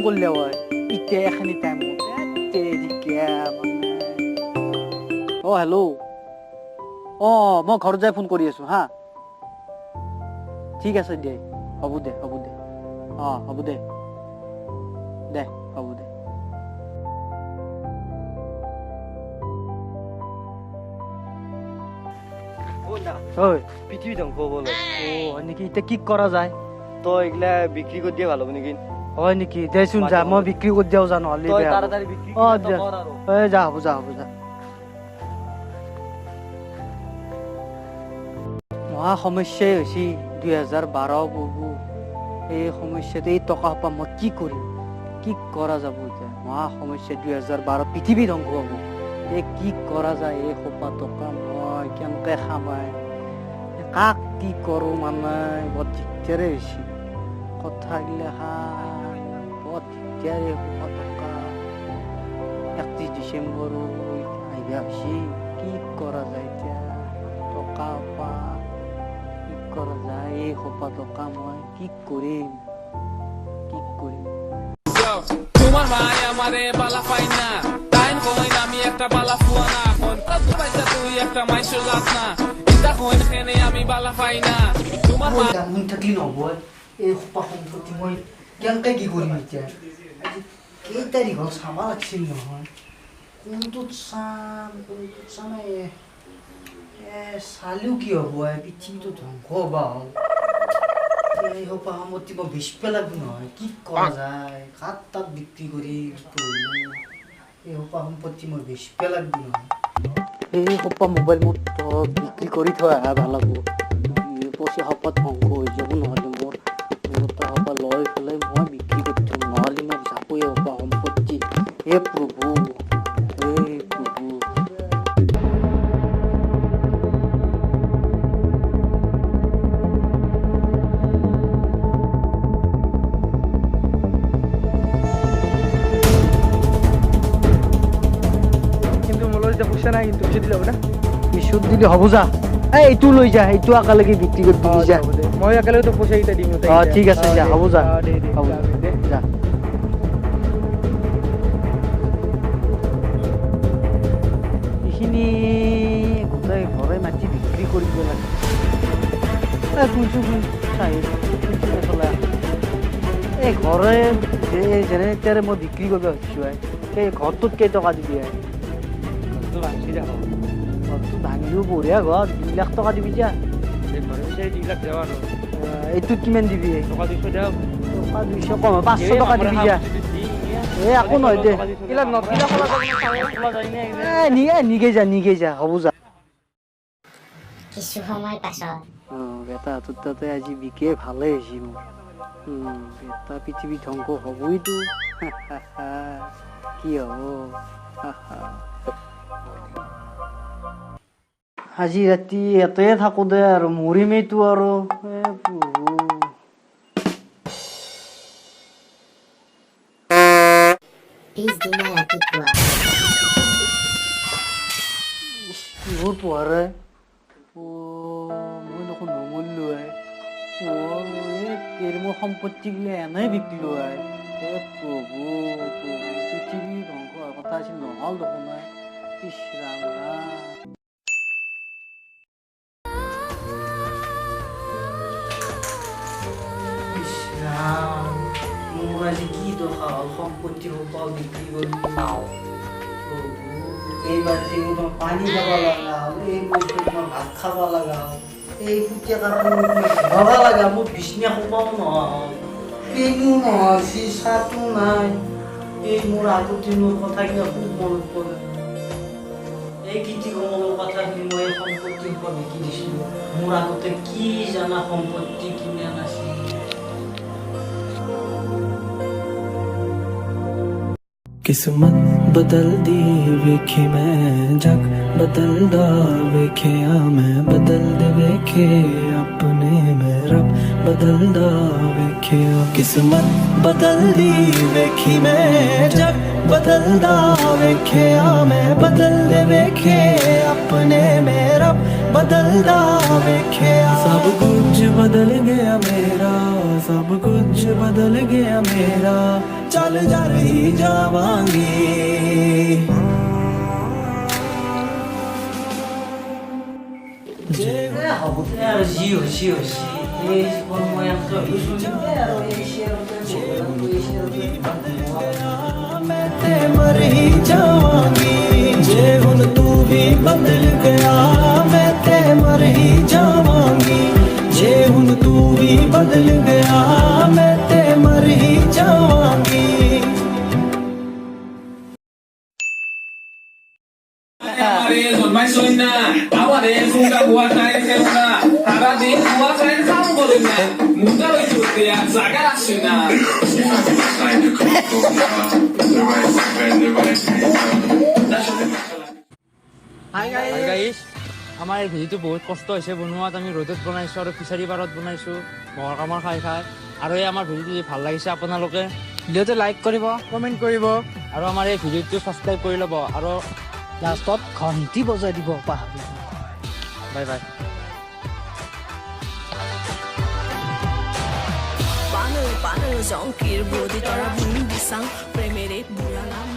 কৰলে হয় ইতে এখানে টাইম ও হেল্ল' মই ঘৰত যাই ফোন কৰি আছো হা ঠিক আছে দে হ'ব দে হ'ব দে হ'ব দে দে হ'ব দে পৃথিৱী ধ্বংস হ'বলৈ হয় নেকি এতিয়া কি কৰা যায় তই এইগিলা বিক্ৰী কৰি দিয়ে ভাল হ'ব নেকি হয় নেকি দেচোন যা মই বিক্ৰী কৰি দিয়াও যা নহ'লে তই তাড়াতাড়ি বিক্ৰী যা হ'ব যা মহা সমস্যাই হৈছে 2012 বহু এই সমস্যাটো এই টকা সোপা মই কি কৰিম কি কৰা যাব এতিয়া মহা সমস্যা 2012 পৃথিৱী ধ্বংস হ'ব এই কি কৰা যায় এই সোপা টকা মই কেনেকৈ খামাই কাক কি কৰোঁ মানে বৰ দিগদাৰে হৈছে কথাগিলা বৰ দিগদাৰ এই সোপা টকা 31 ডিচেম্বৰ আহিবা হৈছে কি কৰা যায় এতিয়া টকা সোপা কি কৰা যায় এই সোপা টকা মই কি কৰিম তোমার ভাই আমারে বালা পাই না তাই কইন আমি একটা বালা ফুয়া না কোন তো পাইছা তুই একটা মাইশো জাত না এটা কইন খেনে আমি বালা পাই না তোমার ভাই মন থাকলি নহব এই সোপা সম্পত্তি মই কেনেকৈ কি কৰিম এতিয়া কেই তাৰিখ হ'ল চাব লাগিছিল নহয় কোনটোত চাম চালেও কি হ'ব পৃথিৱীটো ধ্বংস হ'বা হ'ল এই সোপা সম্পত্তি মই বেচিব লাগিব নহয় কি কৰা যায় কাক তাক বিক্ৰী কৰি এই সোপা সম্পত্তি মই বেচিব লাগিব নহয় এই সোপা মোবাইল মোৰ বিক্ৰী কৰি থৈ অহা ভাল হ'ব পইচা সোপা ধ্বংস হৈ যাব নহ'লে মোৰ সোপা লৈ পেলাই মই বিক্ৰী কৰি থ'ম নহ'লে মই যাবই এই সোপা সম্পত্তি হে প্ৰভু পইচা নাই কিন্তু পিছত দিলে হ'ব না পিছত দিলে হ'ব যা এইটো লৈ যা এইটো একেলগে বিক্ৰী কৰি দিবি যা মই একেলগে তোক পইচা কেইটা দিম ঠিক আছে যা হ'ব যা হ'ব যা এইখিনি গোটেই ঘৰে মাটি বিক্ৰী কৰিব লাগে এই ঘৰে যেনে তেনে মই বিক্ৰী কৰিব খুজিছোঁ এই ঘৰটোত কেইটকা দিবি ভাঙিও বঢ়িয়া ঘৰ 2 লাখ টকা দিবি যা এইটোত কিমান দিবি টকা 200 কম 500 টকা দিবি যা একো নহয় দে নিগে যা হ'ব যা কিছু সময় পাছত বেটা তোৰ তাতে আজি বিকে ভালে হৈছে মোৰ বেটা পৃথিৱী ধ্বংস হ'বইতো কি হ'ব আজি ৰাতি ইয়াতে থাকো দে আৰু মৰিমেইতো আৰু পিছদিনা ৰাতিপুৱা কিহৰ পোহাৰে মই দেখোন নমৰিলো মোৰ সম্পত্তিগিলা এনেই বিকিলো প্ৰভু পৃথিৱী ধ্বংস হোৱাৰ কথা আছিল নহ'ল দেখোন ইছ ৰাম মোৰ আজি কি দশা হ'ল সম্পত্তি সোপা বিক্ৰী কৰি এইবাৰ মই পানী খাব লগা হ'ল এই বস্তুত মই ভাত খাব লগা হ'ল এই পুতিয়া কাপোৰ ধুব লগা মোৰ বিচনা সোপাও নোহোৱা হ'ল পেনো নহয় চিচাটো নাই এই মোৰ আগতে মোৰ কথাবিলাক খুব মনত পৰে এই কীৰ্তি কমলৰ কথাখিনি মই এই সম্পত্তি সোপা বিকি দিছিলোঁ মোৰ আগতে কি জানা সম্পত্তি কিনা নাছিল किस्मत बदल दी वेखी मैं जग बदलदा वेखिया मैं बदल दे वेखे अपने में रब बदलदा वेखिया किस्मत बदलदी वेखी मैं जग बदलदा वेखिया मैं बदल दे वेखे अपने में रब बदलदा वेखिया सब कुछ बदल गया मेरा सब कुछ बदल गया मेरा चल जा रही जावांगी मैं ते मर ही जावांगी जे हुन तू भी बदल गया मैं ते मर ही जावांगी जे हुन तू भी बदल गया मैं ते मर ही जावांगी আমারে জন্মাইছই না আমারে ফুঙ্গা বুয়া খাই খেল না সারা দিন বুয়া খাই কাম করি না মুখটা ওই চুতে আর জায়গা আসে না হাই গাইস আমাৰ এই ভিডিঅ'টো বহুত কষ্ট হৈছে বনোৱাত আমি ৰ'দত বনাইছোঁ আৰু ফিচাৰী পাৰত বনাইছোঁ মহৰ কামৰ খাই আৰু এই আমাৰ ভিডিঅ'টো যদি ভাল লাগিছে আপোনালোকে ভিডিঅ'টো লাইক কৰিব কমেণ্ট কৰিব আৰু আমাৰ এই ভিডিঅ'টো ছাবস্ক্ৰাইব কৰি ল'ব আৰু লাষ্টত ঘণ্টি বজাই দিব পাহৰি bye bye Panel, panel, zonk, ir, bodi, tora, bum, bisang, premere, buya, lam,